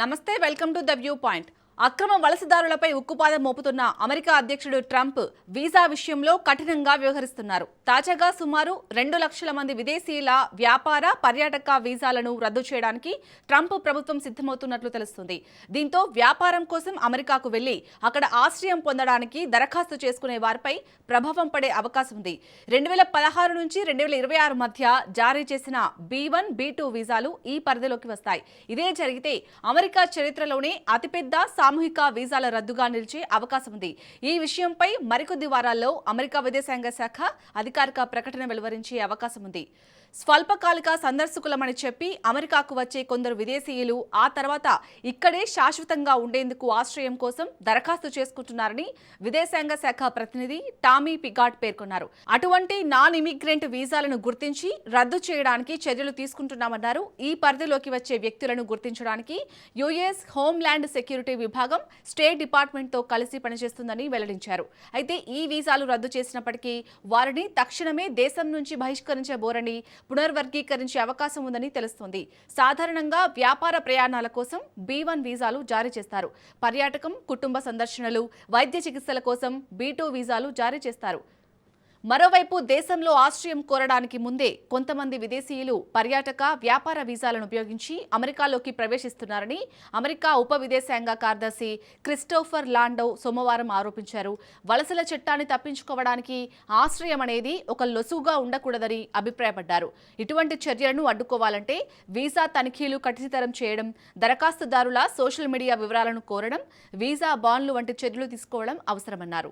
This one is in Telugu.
నమస్తే, welcome to the view point. అక్రమ వలసదారులపై ఉక్కుపాదం మోపుతున్న అమెరికా అధ్యక్షుడు ట్రంప్ వీసా విషయంలో కఠినంగా వ్యవహరిస్తున్నారు. తాజాగా సుమారు 2 లక్షల మంది విదేశీయుల వ్యాపార, పర్యాటక వీసాలను రద్దు చేయడానికి ట్రంప్ ప్రభుత్వం సిద్ధమవుతున్నట్లు తెలుస్తుంది. దీంతో వ్యాపారం కోసం అమెరికాకు వెళ్లి అక్కడ ఆశ్రయం పొందడానికి దరఖాస్తు చేసుకునే వారిపై ప్రభావం పడే అవకాశం ఉంది. 2016 నుంచి 2026 మధ్య జారీ చేసిన B1, B2 వీసాలు ఈ పరిధిలోకి వస్తాయి. ఇదే జరిగితే అమెరికా చరిత్రలోనే అతిపెద్ద సామూహిక వీసాల రద్దుగా నిలిచే అవకాశం ఉంది. ఈ విషయంపై మరికొద్ది వారాల్లో అమెరికా విదేశాంగ శాఖ అధికారిక ప్రకటన వెలువరించే అవకాశం ఉంది. స్వల్పకాలిక సందర్శకులమని చెప్పి అమెరికాకు వచ్చే కొందరు విదేశీయులు ఆ తర్వాత ఇక్కడే శాశ్వతంగా ఉండేందుకు ఆశ్రయం కోసం దరఖాస్తు చేసుకుంటున్నారని విదేశాంగ శాఖ ప్రతినిధి టామీ పిగాట్ పేర్కొన్నారు. అటువంటి నాన్ ఇమిగ్రెంట్ వీసాలను గుర్తించి రద్దు చేయడానికి చర్యలు తీసుకుంటున్నామన్నారు. ఈ పరిధిలోకి వచ్చే వ్యక్తులను గుర్తించడానికి యుఎస్ హోంల్యాండ్ సెక్యూరిటీ విభాగం స్టేట్ డిపార్ట్మెంట్తో కలిసి పనిచేస్తుందని వెల్లడించారు. అయితే ఈ వీసాలు రద్దు చేసినప్పటికీ వారిని తక్షణమే దేశం నుంచి బహిష్కరించబోరని పునర్వర్గీకరించే అవకాశం ఉందని తెలుస్తోంది. సాధారణంగా వ్యాపార ప్రయాణాల కోసం B1 వీసాలు జారీ చేస్తారు. పర్యాటకం, కుటుంబ సందర్శనలు, వైద్య చికిత్సల కోసం B2 వీసాలు జారీ చేస్తారు. మరోవైపు దేశంలో ఆశ్రయం కోరడానికి ముందే కొంతమంది విదేశీయులు పర్యాటక, వ్యాపార వీసాలను ఉపయోగించి అమెరికాలోకి ప్రవేశిస్తున్నారని అమెరికా ఉప విదేశాంగ కార్యదర్శి క్రిస్టోఫర్ లాండో సోమవారం ఆరోపించారు. వలసల చట్టాన్ని తప్పించుకోవడానికి ఆశ్రయం అనేది ఒక లొసుగుగా ఉండకూడదని అభిప్రాయపడ్డారు. ఇటువంటి చర్యలను అడ్డుకోవాలంటే వీసా తనిఖీలు కఠినతరం చేయడం, దరఖాస్తుదారుల సోషల్ మీడియా వివరాలను కోరడం, వీసా బాండ్లు వంటి చర్యలు తీసుకోవడం అవసరమన్నారు.